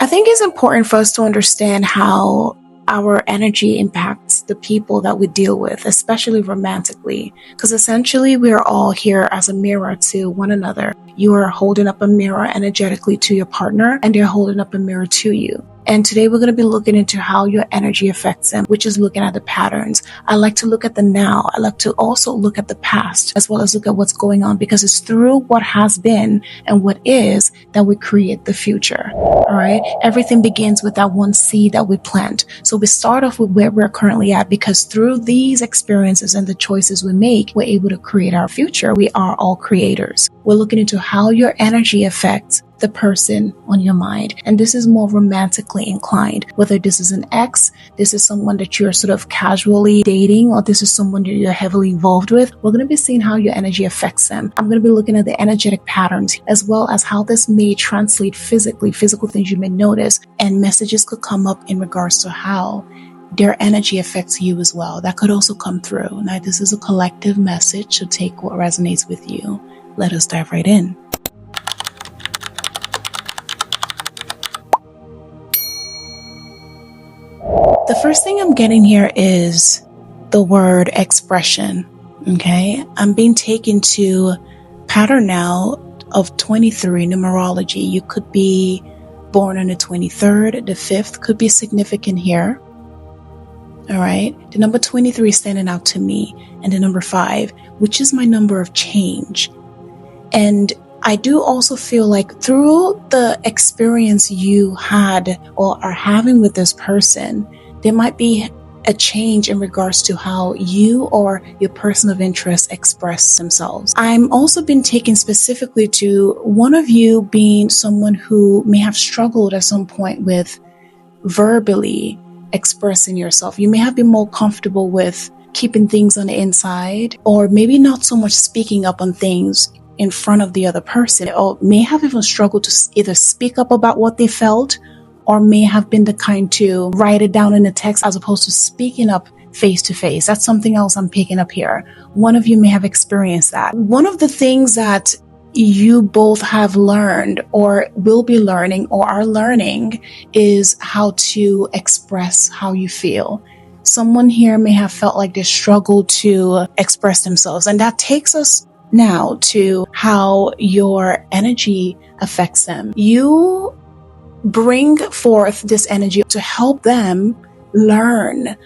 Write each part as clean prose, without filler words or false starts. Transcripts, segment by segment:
think it's important for us to understand how our energy impacts the people that we deal with, especially romantically, because essentially we're all here as a mirror to one another. You are holding up a mirror energetically to your partner, and they're holding up a mirror to you. And today we're going to be looking into how your energy affects them, which is looking at the patterns. I like to look at the now. I like to also look at the past, as well as look at what's going on, because it's through what has been and what is that we create the future. All right. Everything begins with that one seed that we plant. So we start off with where we're currently at, because through these experiences and the choices we make, we're able to create our future. We are all creators. We're looking into how your energy affects the person on your mind. And this is more romantically inclined, whether this is an ex, this is someone that you're sort of casually dating, or this is someone that you're heavily involved with. We're going to be seeing how your energy affects them. I'm going to be looking at the energetic patterns, as well as how this may translate physically, physical things you may notice, and messages could come up in regards to how their energy affects you as well. That could also come through. Now, this is a collective message, so take what resonates with you. Let us dive right in. The first thing I'm getting here is the word expression. Okay. I'm being taken to pattern now of 23 numerology. You could be born on the 23rd, the 5th could be significant here. All right. The number 23 is standing out to me, and the number 5, which is my number of change. And I do also feel like through the experience you had or are having with this person, there might be a change in regards to how you or your person of interest express themselves. I'm also been taken specifically to one of you being someone who may have struggled at some point with verbally expressing yourself. You may have been more comfortable with keeping things on the inside, or maybe not so much speaking up on things in front of the other person, or may have even struggled to either speak up about what they felt, or may have been the kind to write it down in a text as opposed to speaking up face to face. That's something else I'm picking up here. One of you may have experienced that. One of the things that you both have learned or will be learning or are learning is how to express how you feel. Someone here may have felt like they struggled to express themselves, and that takes us now to how your energy affects them. You bring forth this energy to help them learn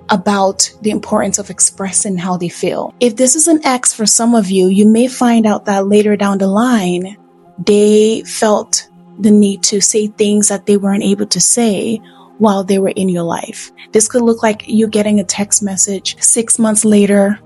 about the importance of expressing how they feel. If this is an ex for some of you, you may find out that later down the line, they felt the need to say things that they weren't able to say while they were in your life. This could look like you getting a text message 6 months later,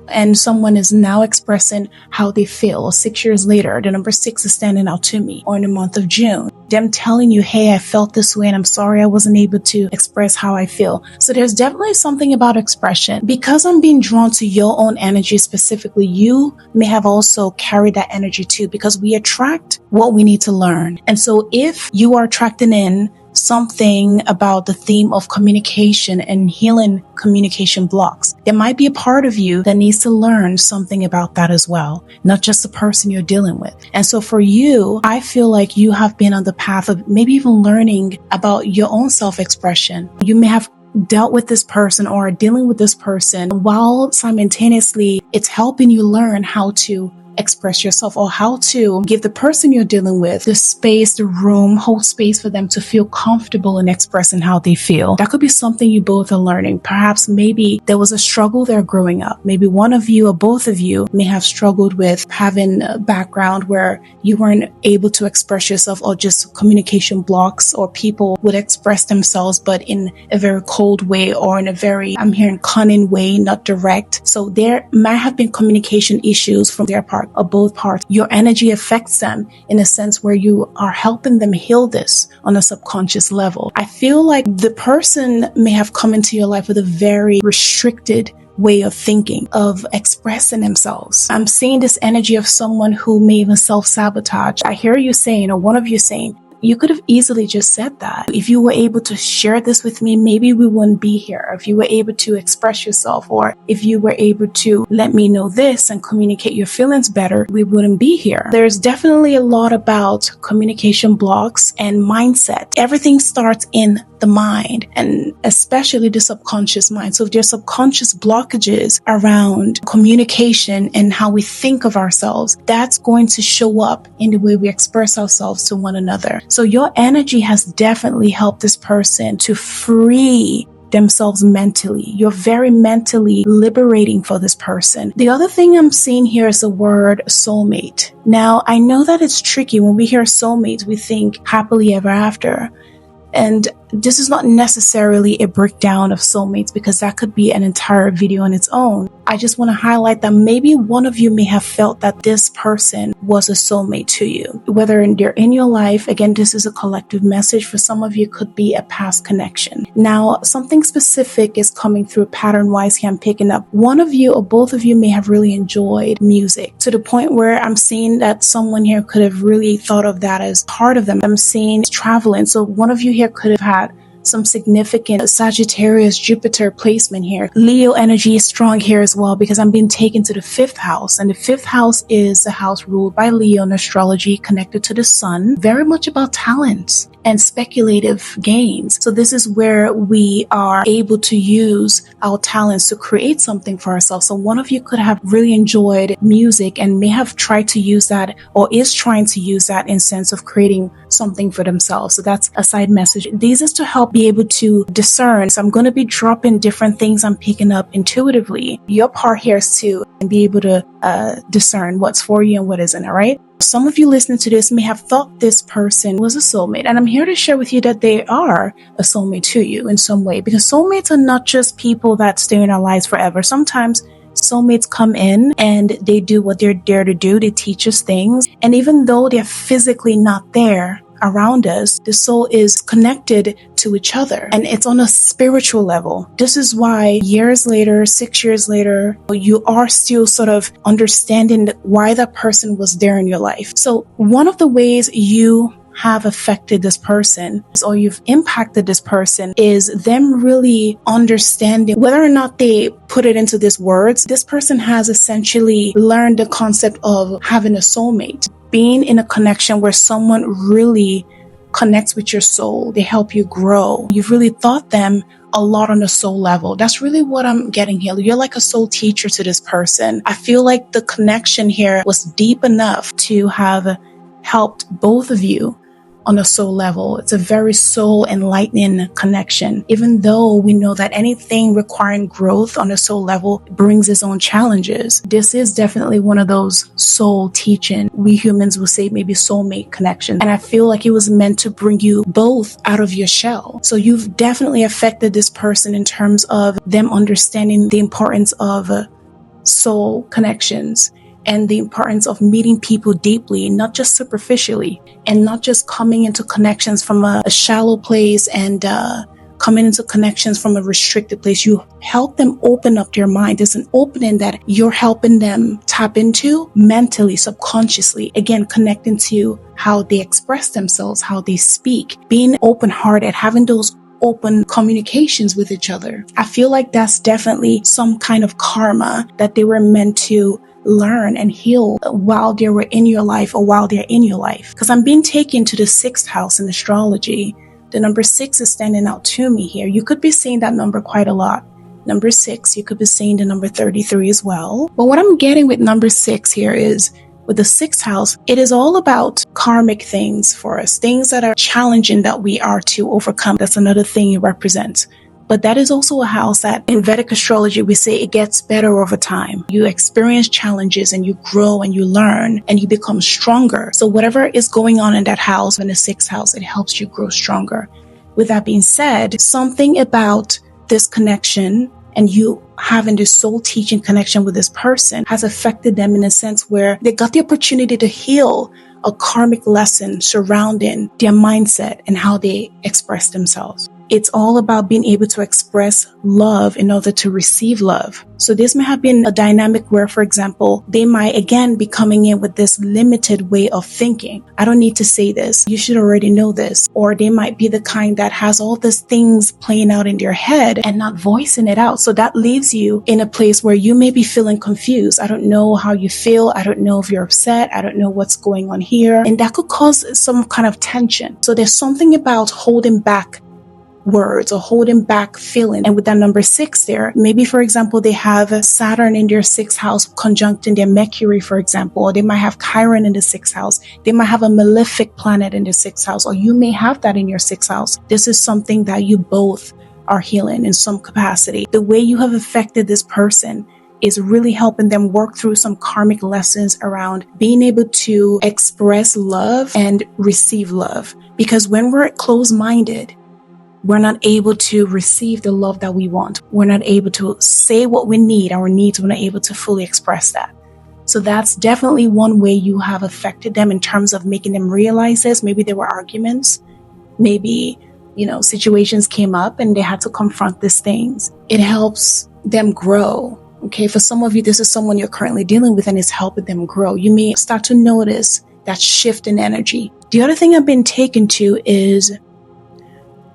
and someone is now expressing how they feel. Or 6 years later, the number 6 is standing out to me. Or in the month of June, them telling you, hey, I felt this way and I'm sorry I wasn't able to express how I feel. So there's definitely something about expression. Because I'm being drawn to your own energy specifically, you may have also carried that energy too, because we attract what we need to learn. And so if you are attracting in something about the theme of communication and healing communication blocks, there might be a part of you that needs to learn something about that as well, not just the person you're dealing with. And so for you, I feel like you have been on the path of maybe even learning about your own self-expression. You may have dealt with this person or are dealing with this person while simultaneously it's helping you learn how to express yourself, or how to give the person you're dealing with the space, the room, hold space for them to feel comfortable in expressing how they feel. That could be something you both are learning. Perhaps maybe there was a struggle there growing up. Maybe one of you or both of you may have struggled with having a background where you weren't able to express yourself, or just communication blocks, or people would express themselves but in a very cold way, or in a very, I'm hearing, cunning way, not direct. So there might have been communication issues from their part or both parts. Your energy affects them in a sense where you are helping them heal this on a subconscious level. I feel like the person may have come into your life with a very restricted way of thinking, of expressing themselves. I'm seeing this energy of someone who may even self-sabotage. I hear you saying, or one of you saying, You could have easily just said that. If you were able to share this with me, maybe we wouldn't be here. If you were able to express yourself, or if you were able to let me know this and communicate your feelings better, we wouldn't be here. There's definitely a lot about communication blocks and mindset. Everything starts in the mind, and especially the subconscious mind. So if there's subconscious blockages around communication and how we think of ourselves, that's going to show up in the way we express ourselves to one another. So your energy has definitely helped this person to free themselves mentally. You're very mentally liberating for this person. The other thing I'm seeing here is the word soulmate. Now, I know that it's tricky. When we hear soulmate, we think happily ever after. And this is not necessarily a breakdown of soulmates, because that could be an entire video on its own. I just want to highlight that maybe one of you may have felt that this person was a soulmate to you, whether they're in your life. Again, this is a collective message. For some of you, it could be a past connection. Now, something specific is coming through pattern-wise here. I'm picking up one of you or both of you may have really enjoyed music to the point where I'm seeing that someone here could have really thought of that as part of them. I'm seeing traveling. So one of you here could have had some significant Sagittarius Jupiter placement here. Leo energy is strong here as well, because I'm being taken to the 5th house, and the 5th house is the house ruled by Leo in astrology, connected to the sun, very much about talents and speculative gains. So this is where we are able to use our talents to create something for ourselves. So one of you could have really enjoyed music and may have tried to use that, or is trying to use that in sense of creating something for themselves. So that's a side message. These is to help be able to discern. So I'm going to be dropping different things I'm picking up intuitively. Your part here is to be able to discern what's for you and what isn't, all right? Some of you listening to this may have thought this person was a soulmate, and I'm here to share with you that they are a soulmate to you in some way, because soulmates are not just people that stay in our lives forever. Sometimes soulmates come in and they do what they're there to do. They teach us things, and even though they're physically not there around us, the soul is connected to each other, and it's on a spiritual level. This is why years later, 6 years later, you are still sort of understanding why that person was there in your life. So one of the ways you have affected this person, or you've impacted this person, is them really understanding, whether or not they put it into these words, this person has essentially learned the concept of having a soulmate, being in a connection where someone really connects with your soul. They help you grow. You've really taught them a lot on a soul level. That's really what I'm getting here. You're like a soul teacher to this person. I feel like the connection here was deep enough to have helped both of you on a soul level. It's a very soul enlightening connection. Even though we know that anything requiring growth on a soul level brings its own challenges, this is definitely one of those soul teaching, we humans will say maybe soulmate connections. And I feel like it was meant to bring you both out of your shell. So you've definitely affected this person in terms of them understanding the importance of soul connections and the importance of meeting people deeply, not just superficially, and not just coming into connections from a shallow place and coming into connections from a restricted place. You help them open up their mind. There's an opening that you're helping them tap into mentally, subconsciously, again, connecting to how they express themselves, how they speak, being open-hearted, having those open communications with each other. I feel like that's definitely some kind of karma that they were meant to learn and heal while they were in your life, or while they're in your life. Because I'm being taken to the 6th house in astrology. The number 6 is standing out to me here. You could be seeing that number quite a lot. Number 6, you could be seeing the number 33 as well. But what I'm getting with number 6 here is, with the 6th house, it is all about karmic things for us, things that are challenging that we are to overcome. That's another thing it represents. But that is also a house that in Vedic astrology, we say it gets better over time. You experience challenges and you grow and you learn and you become stronger. So whatever is going on in that house, in the 6th house, it helps you grow stronger. With that being said, something about this connection and you having this soul teaching connection with this person has affected them in a sense where they got the opportunity to heal a karmic lesson surrounding their mindset and how they express themselves. It's all about being able to express love in order to receive love. So this may have been a dynamic where, for example, they might again be coming in with this limited way of thinking. I don't need to say this. You should already know this. Or they might be the kind that has all these things playing out in their head and not voicing it out. So that leaves you in a place where you may be feeling confused. I don't know how you feel. I don't know if you're upset. I don't know what's going on here. And that could cause some kind of tension. So there's something about holding back words or holding back feeling. And with that number 6 there, maybe for example, they have Saturn in their 6th house conjuncting their Mercury, for example, or they might have Chiron in the 6th house. They might have a malefic planet in the 6th house, or you may have that in your 6th house. This is something that you both are healing in some capacity. The way you have affected this person is really helping them work through some karmic lessons around being able to express love and receive love. Because when we're closed-minded, we're not able to receive the love that we want. We're not able to say what we need, our needs. We're not able to fully express that. So that's definitely one way you have affected them in terms of making them realize this. Maybe there were arguments. Maybe, situations came up and they had to confront these things. It helps them grow. Okay, for some of you, this is someone you're currently dealing with and it's helping them grow. You may start to notice that shift in energy. The other thing I've been taken to is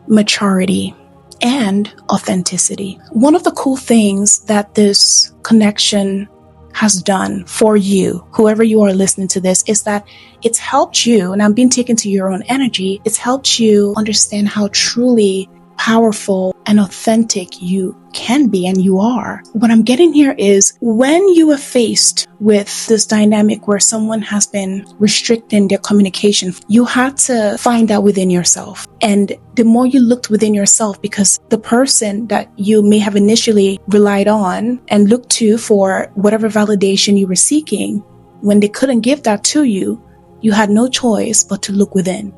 maturity and authenticity. One of the cool things that this connection has done for you, whoever you are listening to this, is that it's helped you, and I'm being taken to your own energy, it's helped you understand how truly powerful and authentic you can be and you are. What I'm getting here is when you are faced with this dynamic where someone has been restricting their communication, you had to find out within yourself. And the more you looked within yourself, because the person that you may have initially relied on and looked to for whatever validation you were seeking, when they couldn't give that to you, you had no choice but to look within.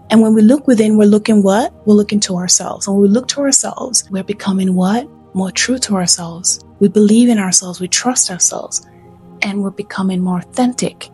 And when we look within, we're looking what? We're looking to ourselves. When we look to ourselves, we're becoming what? More true to ourselves. We believe in ourselves. We trust ourselves. And we're becoming more authentic.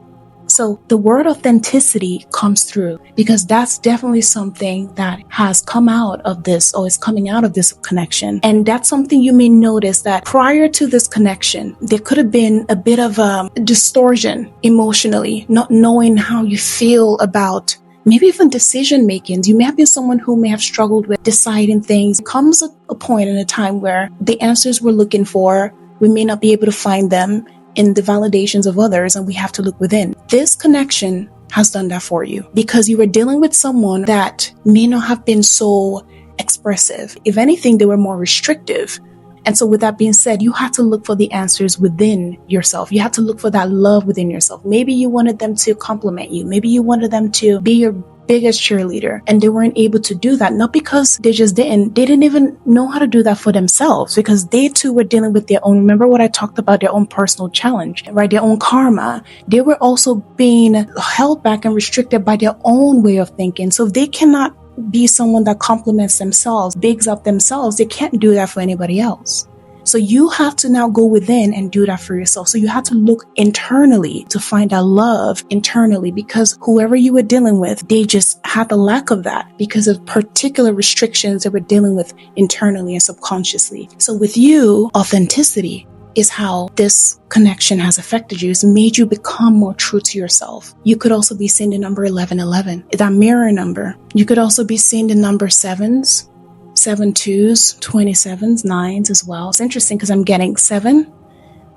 So the word authenticity comes through because that's definitely something that has come out of this or is coming out of this connection. And that's something you may notice that prior to this connection, there could have been a bit of a distortion emotionally, not knowing how you feel about maybe even decision making. You may have been someone who may have struggled with deciding things. There comes a point in a time where the answers we're looking for, we may not be able to find them in the validations of others, and we have to look within. This connection has done that for you because you were dealing with someone that may not have been so expressive. If anything, they were more restrictive. And so with that being said, you had to look for the answers within yourself. You had to look for that love within yourself. Maybe you wanted them to compliment you. Maybe you wanted them to be your biggest cheerleader, and they weren't able to do that. Not because they didn't even know how to do that for themselves, because they too were dealing with their own. Remember what I talked about, their own personal challenge, right? Their own karma. They were also being held back and restricted by their own way of thinking. So if they cannot be someone that compliments themselves, bigs up themselves, they can't do that for anybody else. So you have to now go within and do that for yourself. So you have to look internally to find that love internally, because whoever you were dealing with, they just had the lack of that because of particular restrictions they were dealing with internally and subconsciously. So with you, authenticity is how this connection has affected you. It's made you become more true to yourself. You could also be seeing the number 1111, that mirror number. You could also be seeing the number 7s, 7 2s, 27s, 9s as well. It's interesting because I'm getting 7,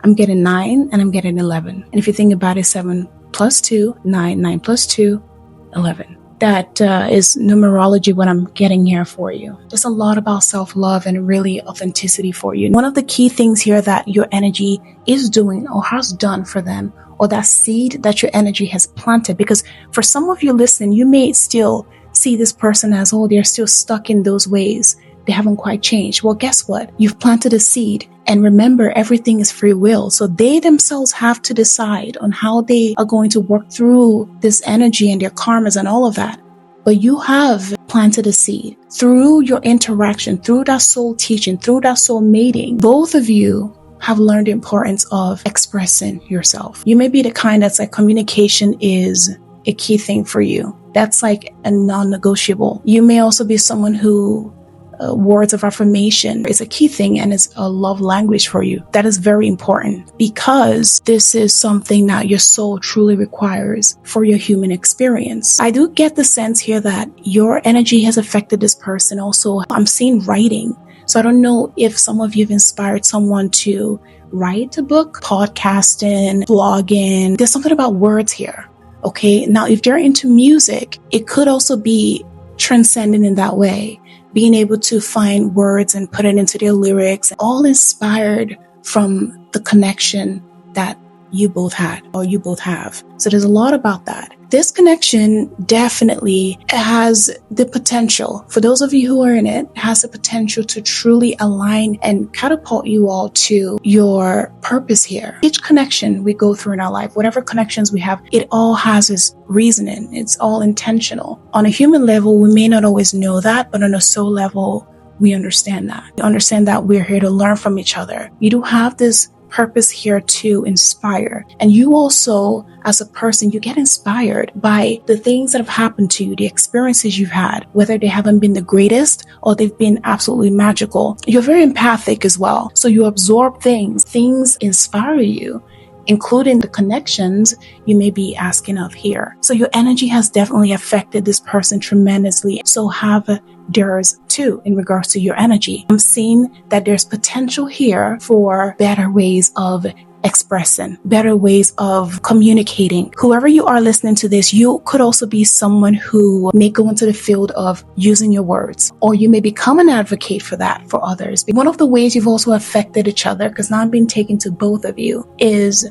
I'm getting 9, and I'm getting 11. And if you think about it, 7 plus 2, 9, 9 plus 2, 11. That is numerology, what I'm getting here for you. There's a lot about self-love and really authenticity for you. One of the key things here that your energy is doing or has done for them, or that seed that your energy has planted, because for some of you listening, you may still see this person as, oh, they're still stuck in those ways. They haven't quite changed. Well, guess what? You've planted a seed. And remember, everything is free will. So they themselves have to decide on how they are going to work through this energy and their karmas and all of that. But you have planted a seed through your interaction, through that soul teaching, through that soul mating. Both of you have learned the importance of expressing yourself. You may be the kind that's like communication is a key thing for you. That's like a non-negotiable. You may also be someone who words of affirmation is a key thing, and it's a love language for you. That is very important because this is something that your soul truly requires for your human experience. I do get the sense here that your energy has affected this person. Also, I'm seeing writing. So I don't know if some of you have inspired someone to write a book, podcasting, blogging. There's something about words here. Okay. Now, if they're into music, it could also be transcending in that way, being able to find words and put it into their lyrics, all inspired from the connection that you both had or you both have. So there's a lot about that. This connection definitely has the potential, for those of you who are in it, has the potential to truly align and catapult you all to your purpose here. Each connection we go through in our life, whatever connections we have, it all has its reasoning. It's all intentional. On a human level, we may not always know that, but on a soul level, we understand that. We understand that we're here to learn from each other. You do have this purpose here to inspire. And you also, as a person, you get inspired by the things that have happened to you, the experiences you've had, whether they haven't been the greatest or they've been absolutely magical. You're very empathic as well. So you absorb things inspire you, including the connections you may be asking of here. So your energy has definitely affected this person tremendously. So have theirs too in regards to your energy. I'm seeing that there's potential here for better ways of expressing, better ways of communicating. Whoever you are listening to this, you could also be someone who may go into the field of using your words, or you may become an advocate for that for others. One of the ways you've also affected each other, because now I'm being taken to both of you, is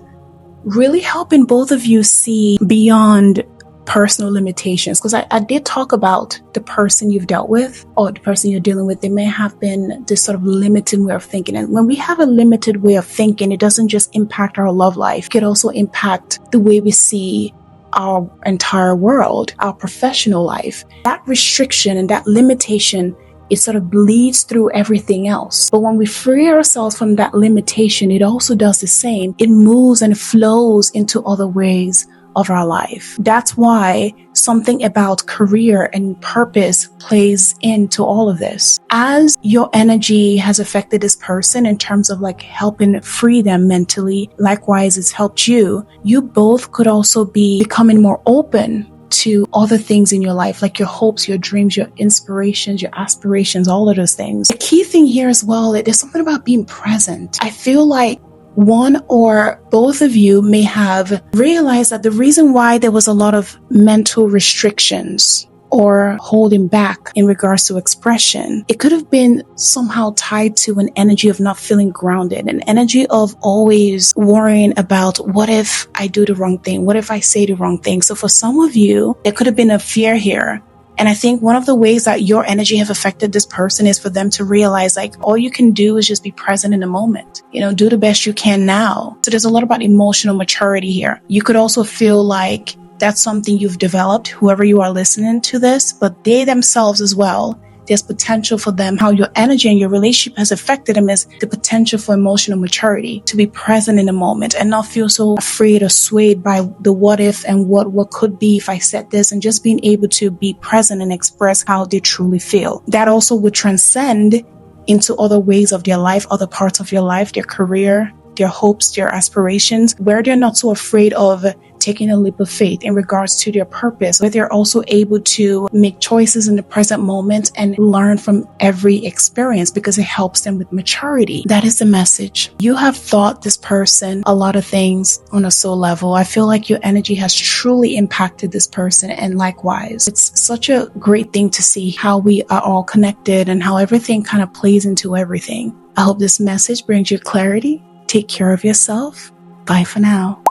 really helping both of you see beyond personal limitations. Because I did talk about the person you've dealt with or the person you're dealing with. They may have been this sort of limited way of thinking. And when we have a limited way of thinking, it doesn't just impact our love life. It could also impact the way we see our entire world, our professional life. That restriction and that limitation, it sort of bleeds through everything else. But when we free ourselves from that limitation, it also does the same. It moves and flows into other ways of our life. That's why something about career and purpose plays into all of this. As your energy has affected this person in terms of like helping free them mentally, likewise it's helped you. You both could also be becoming more open to other things in your life, like your hopes, your dreams, your inspirations, your aspirations, all of those things. The key thing here as well, there's something about being present. I feel like one or both of you may have realized that the reason why there was a lot of mental restrictions or holding back in regards to expression, it could have been somehow tied to an energy of not feeling grounded, an energy of always worrying about what if I do the wrong thing? What if I say the wrong thing? So for some of you, there could have been a fear here. And I think one of the ways that your energy have affected this person is for them to realize like all you can do is just be present in the moment, do the best you can now. So there's a lot about emotional maturity here. You could also feel like that's something you've developed, whoever you are listening to this, but they themselves as well. There's potential for them, how your energy and your relationship has affected them is the potential for emotional maturity, to be present in the moment and not feel so afraid or swayed by the what if and what could be if I said this, and just being able to be present and express how they truly feel. That also would transcend into other ways of their life, other parts of your life, their career, their hopes, their aspirations, where they're not so afraid of taking a leap of faith in regards to their purpose, where they're also able to make choices in the present moment and learn from every experience because it helps them with maturity. That is the message. You have taught this person a lot of things on a soul level. I feel like your energy has truly impacted this person, and likewise. It's such a great thing to see how we are all connected and how everything kind of plays into everything. I hope this message brings you clarity. Take care of yourself. Bye for now.